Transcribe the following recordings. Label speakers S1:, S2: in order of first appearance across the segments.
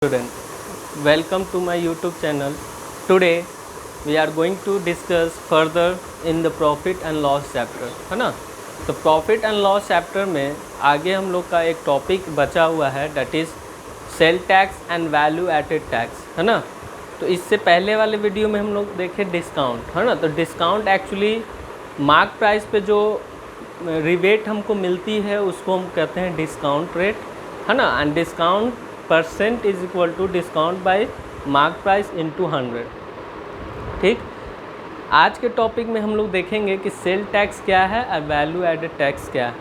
S1: Student, welcome to my YouTube channel. Today we are going to discuss further in the profit and loss chapter, है ना। तो profit and loss chapter में आगे हम लोग का एक टॉपिक बचा हुआ है, that is sale tax and value added tax, है ना। तो इससे पहले वाले वीडियो में हम लोग देखे डिस्काउंट, है ना। तो डिस्काउंट एक्चुअली मार्क प्राइस पे जो रिबेट हमको मिलती है उसको हम कहते हैं डिस्काउंट रेट, है ना। And discount percent is equal to discount by mark price into 100। ठीक, आज के टॉपिक में हम लोग देखेंगे कि सेल टैक्स क्या है और वैल्यू एडेड टैक्स क्या है।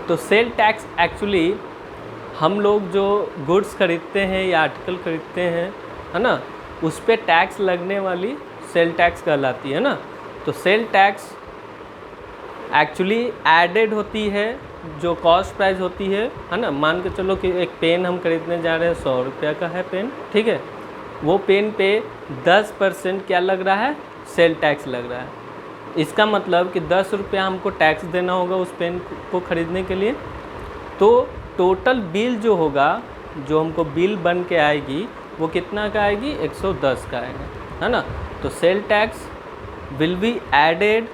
S1: तो सेल टैक्स एक्चुअली हम लोग जो गुड्स खरीदते हैं या आर्टिकल खरीदते हैं, है ना, उस पर टैक्स लगने वाली सेल टैक्स कहलाती है ना। तो सेल टैक्स एक्चुअली एडेड होती है जो कॉस्ट प्राइस होती है ना। मान के चलो कि एक पेन हम खरीदने जा रहे हैं, 100 रुपये का है पेन, ठीक है। वो पेन पे 10% क्या लग रहा है, सेल टैक्स लग रहा है। इसका मतलब कि 10 रुपया हमको टैक्स देना होगा उस पेन को ख़रीदने के लिए। तो टोटल बिल जो होगा, जो हमको बिल बन के आएगी, वो कितना का आएगी, 110 का आएगा, है ना। तो sale tax will be added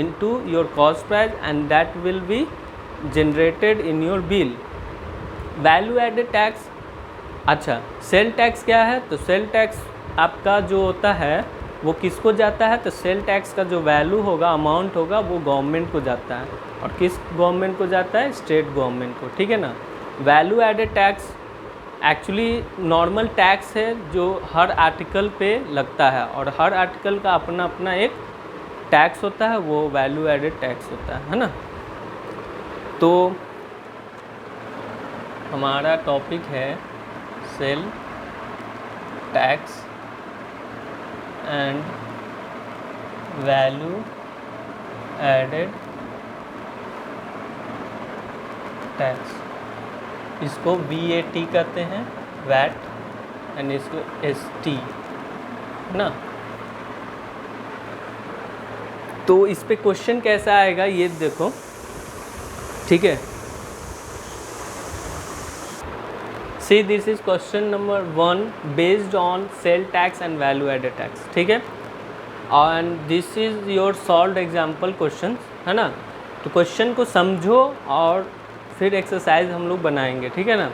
S1: into your cost price and that will be generated in your bill. Value added tax, अच्छा सेल टैक्स क्या है। तो सेल टैक्स आपका जो होता है वो किसको जाता है, तो सेल टैक्स का जो वैल्यू होगा, अमाउंट होगा, वो गवर्नमेंट को जाता है। और किस गवर्नमेंट को जाता है, स्टेट गवर्नमेंट को, ठीक है ना। Value added tax actually normal tax है जो हर आर्टिकल पे लगता है और हर आर्टिकल का अपना अपना एक टैक्स होता है, वो वैल्यू एडेड टैक्स होता है ना। तो हमारा टॉपिक है sale tax and value added tax. इसको VAT कहते हैं, वैट, एंड इसको ST ना। तो इस पे क्वेश्चन कैसा आएगा ये देखो, ठीक है। See this is question number 1 based on sale tax and value added tax, ठीक है। And this is your solved example question, है ना। तो क्वेश्चन को समझो और फिर एक्सरसाइज हम लोग बनाएंगे, ठीक है ना।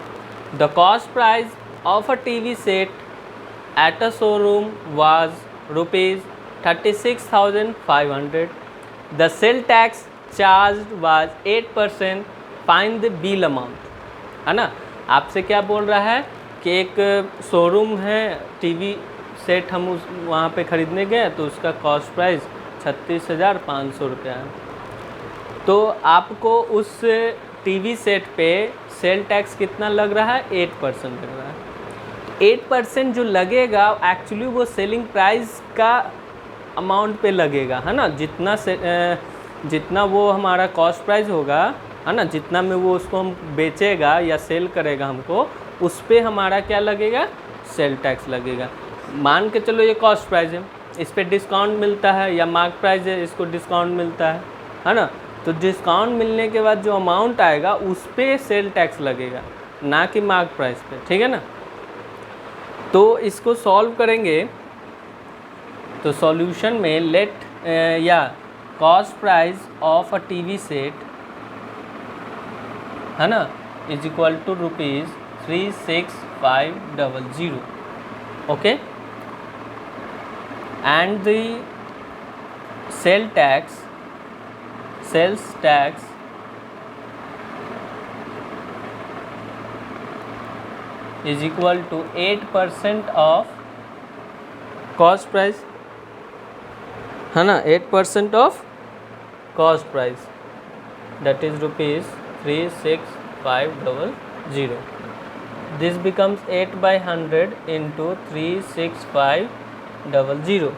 S1: The cost price of a TV set at a showroom was ₹36,500. The sale tax charged was 8%. Find the bill amount, है ना। आपसे क्या बोल रहा है कि एक शोरूम है, TV सेट हम उस वहाँ पे ख़रीदने गए तो उसका कॉस्ट प्राइस 36,500 रुपया है। तो आपको उस TV सेट पे सेल टैक्स कितना लग रहा है, 8% लग रहा है। 8% जो लगेगा एक्चुअली वो सेलिंग प्राइस का अमाउंट पे लगेगा, है ना। जितना वो हमारा कॉस्ट प्राइस होगा, है ना, जितना में वो उसको हम बेचेगा या सेल करेगा हमको, उस पे हमारा क्या लगेगा, सेल टैक्स लगेगा। मान के चलो ये कॉस्ट प्राइस है, इस पे डिस्काउंट मिलता है, या मार्क प्राइस है, इसको डिस्काउंट मिलता है ना। तो डिस्काउंट मिलने के बाद जो अमाउंट आएगा उस पे सेल टैक्स लगेगा, ना कि मार्क प्राइस पे, ठीक है ना। तो इसको सॉल्व करेंगे तो सॉल्यूशन में लेट या cost price of a TV set, है ना, is equal to ₹36,500, okay. And the sale tax, sales tax is equal to 8% of cost price, है ना, 8% of cost price, that is ₹36,500. This becomes 8/100 into 36,500,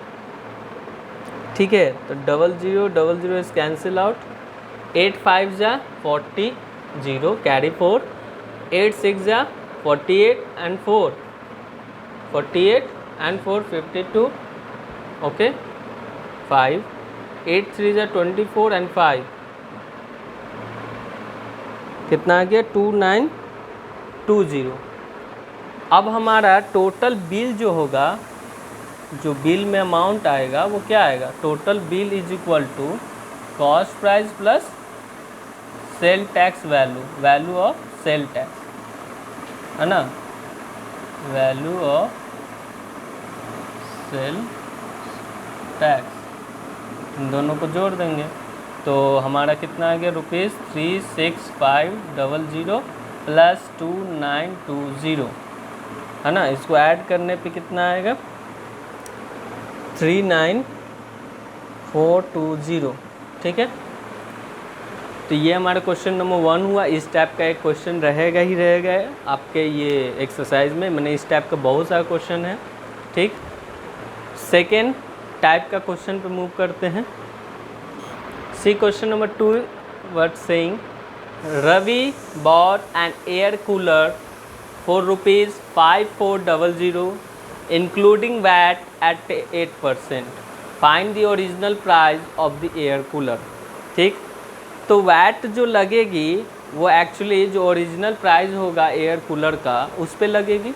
S1: ठीक है। तो 00 is cancel out, 8 5 जा 40, 0 carry 4, 8 6 जा 48 and 4, 48 and 4 52, okay, 5, 8 3 जा 24 and 5, कितना आ गया 2920। अब हमारा टोटल बिल जो होगा, जो बिल में अमाउंट आएगा वो क्या आएगा, total bill is equal to cost price plus sale tax value, value of sale tax, है ना, वैल्यू ऑफ सेल टैक्स, इन दोनों को जोड़ देंगे तो हमारा कितना आ गया, ₹36,500 प्लस 2,920, है ना। इसको ऐड करने पे कितना आएगा, 3,9,420, ठीक है। तो ये हमारा क्वेश्चन नंबर 1 हुआ। इस टाइप का एक क्वेश्चन रहेगा ही रहेगा आपके ये एक्सरसाइज में, मैंने इस टाइप का बहुत सारा क्वेश्चन है, ठीक। सेकेंड टाइप का क्वेश्चन पे मूव करते हैं। C question number 2 word saying Ravi bought an air cooler for ₹5400 including VAT at 8%. Find the original price of the air cooler. ठीक, तो वैट जो लगेगी वो एक्चुअली जो ओरिजिनल प्राइस होगा एयर कूलर का उस पे लगेगी।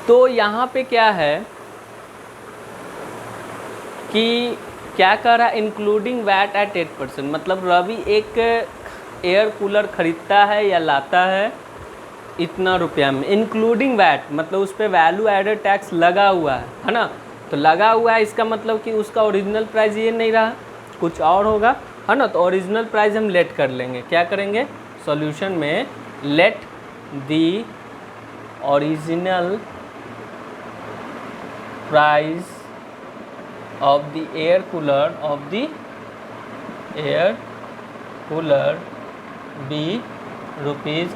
S1: तो यहाँ पे क्या है कि क्या कह रहा है, इंक्लूडिंग वैट एट 8%, मतलब रवि एक एयर कूलर खरीदता है या लाता है इतना रुपया में, इंक्लूडिंग वैट, मतलब उस पर वैल्यू एडेड टैक्स लगा हुआ है ना। तो लगा हुआ है इसका मतलब कि उसका ओरिजिनल प्राइस ये नहीं रहा, कुछ और होगा, है ना। तो ओरिजिनल प्राइस हम लेट कर लेंगे, क्या करेंगे, सॉल्यूशन में let the original price of the air cooler be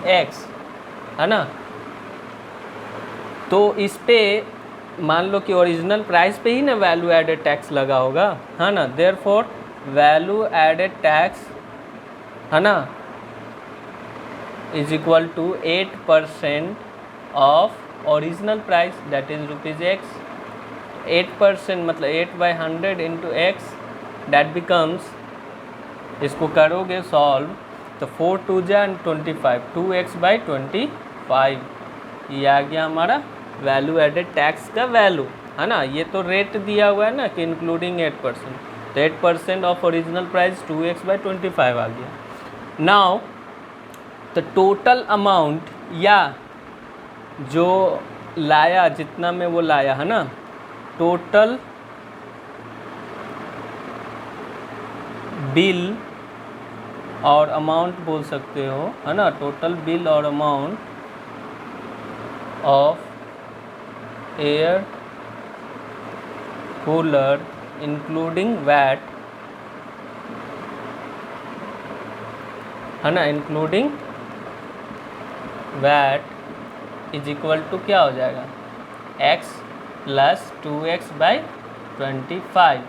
S1: ₹X, है ना। तो इस पे मान लो कि ओरिजिनल प्राइस पे ही ना वैल्यू एडेड टैक्स लगा होगा, है ना। देयरफॉर वैल्यू एडेड टैक्स, है ना, is equal to 8% of original price that is ₹X। 8% मतलब 8/100 इंटू X, दैट बिकम्स, इसको करोगे सॉल्व तो 4 2 जा 25, 2x/25, ये आ गया हमारा वैल्यू एडेड टैक्स का वैल्यू, है ना। ये तो रेट दिया हुआ है ना कि इंक्लूडिंग 8%, तो 8% ऑफ ओरिजिनल प्राइस 2x/25 आ गया। नाउ तो टोटल अमाउंट या जो लाया, जितना में वो लाया, है ना, टोटल बिल और अमाउंट बोल सकते हो, है ना, टोटल बिल और amount of air cooler including VAT, है ना, including VAT is equal to क्या हो जाएगा, x प्लस 2x/25,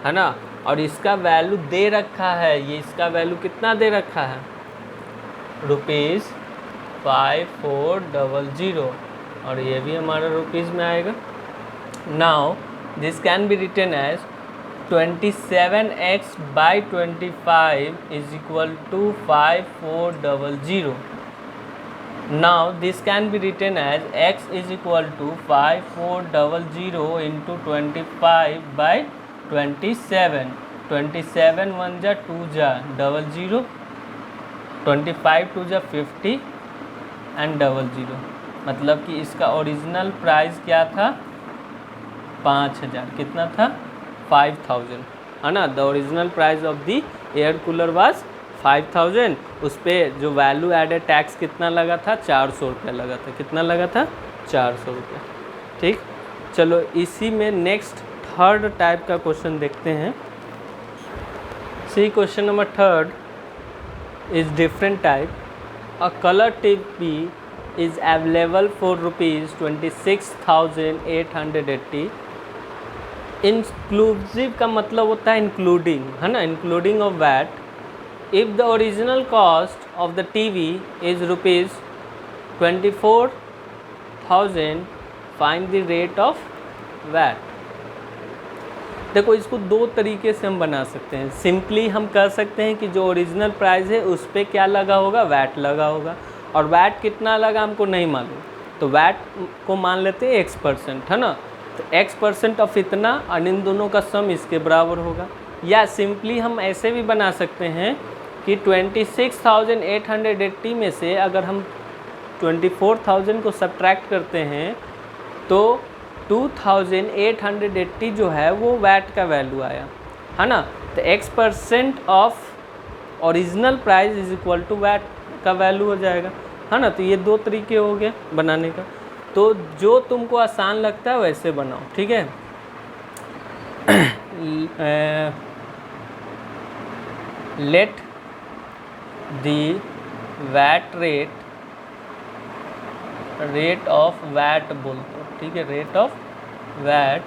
S1: है ना। और इसका वैल्यू दे रखा है, ये इसका वैल्यू कितना दे रखा है, ₹5400, और ये भी हमारा रुपीज़ में आएगा। Now this can be written as 27x/25 is equal to 5400। Now this can be written as x is equal to 5400 into 25/27. 27 1 जा 2 जा 00, 25 2 जा 50 एंड 00, मतलब कि इसका ओरिजिनल प्राइस क्या था, 5000, कितना था, 5000, है ना। The original price of the air cooler was 5000, उस पर जो वैल्यू एडेड टैक्स कितना लगा था, 400 रुपये लगा था, कितना लगा था, 400 रुपये, ठीक। चलो इसी में नेक्स्ट थर्ड टाइप का क्वेश्चन देखते हैं। C question number 3 is different type. A colour TV is available for ₹26,880। Inclusive का मतलब होता है इंक्लूडिंग, है ना, including of VAT. If the original cost of the TV is ₹24,000, find the rate of VAT। देखो इसको दो तरीके से हम बना सकते हैं। सिंपली हम कह सकते हैं कि जो ओरिजिनल प्राइस है उस पर क्या लगा होगा, वैट लगा होगा, और वैट कितना लगा हमको नहीं मालूम, तो वैट को मान लेते हैं x%, है ना। तो x% ऑफ इतना और इन दोनों का सम इसके बराबर होगा। या सिंपली हम ऐसे भी बना सकते हैं कि 26,880 में से अगर हम 24,000 को सब्ट्रैक्ट करते हैं तो 2,880 जो है वो वैट का वैल्यू आया, है ना। तो x% of original price is equal to VAT का वैल्यू हो जाएगा, है ना। तो ये दो तरीके हो गए बनाने का। तो जो तुमको आसान लगता है वैसे बनाओ, ठीक है। Let the VAT rate of VAT बोलते हो, ठीक है, rate of VAT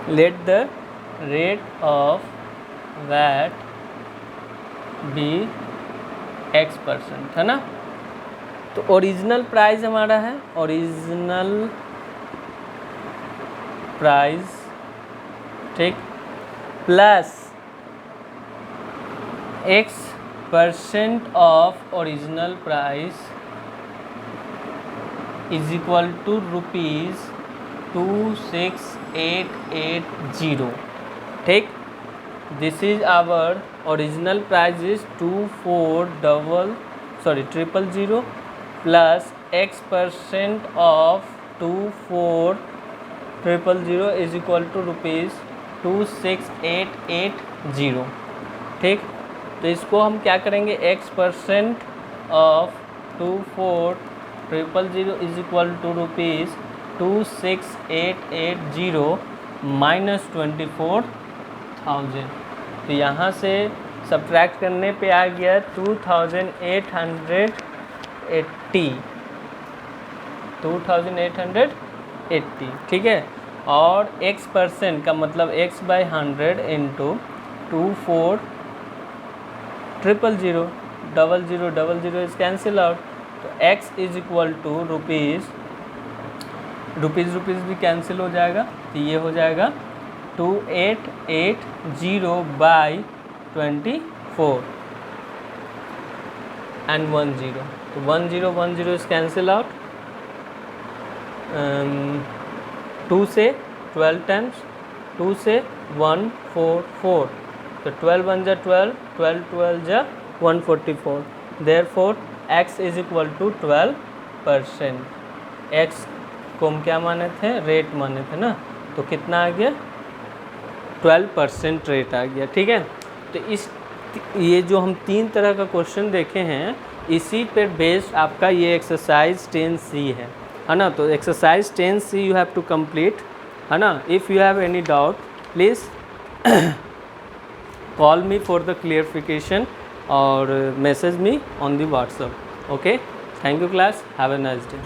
S1: let the rate of VAT be x%, है ना। तो ओरिजिनल प्राइस हमारा है, ओरिजिनल प्राइस, ठीक, plus x% of original price is equal to ₹26,880, ठीक। This is our original price is 24,000 plus x% of 24,000 is equal to ₹26,880, ठीक। तो इसको हम क्या करेंगे, x% of 24,000 is equal to ₹26,880 minus 24,000। तो यहाँ से सब्ट्रैक्ट करने पे आ गया 2,880, ठीक है। और x% का मतलब x/100 into 24,000, 0000 is cancel out. तो x is equal to rupees भी कैंसिल हो जाएगा। तो ये हो जाएगा 2,880/24 एंड 10। तो 10 इज कैंसिल आउट। 2 से 12 टाइम्स, 2 से 144, तो 12 1 जा 12, 12 12 जा 144। Therefore x is equal to 12%। x को हम क्या माने थे, रेट माने थे ना, तो कितना आ गया, 12% रेट आ गया, ठीक है। तो ये जो हम 3 तरह का क्वेश्चन देखे हैं, इसी पर बेस्ड आपका ये एक्सरसाइज 10C है ना। तो exercise 10C you have to complete, है ना। If you have any doubt please call me for the clarification और message me on the WhatsApp. Okay, thank you class, have a nice day.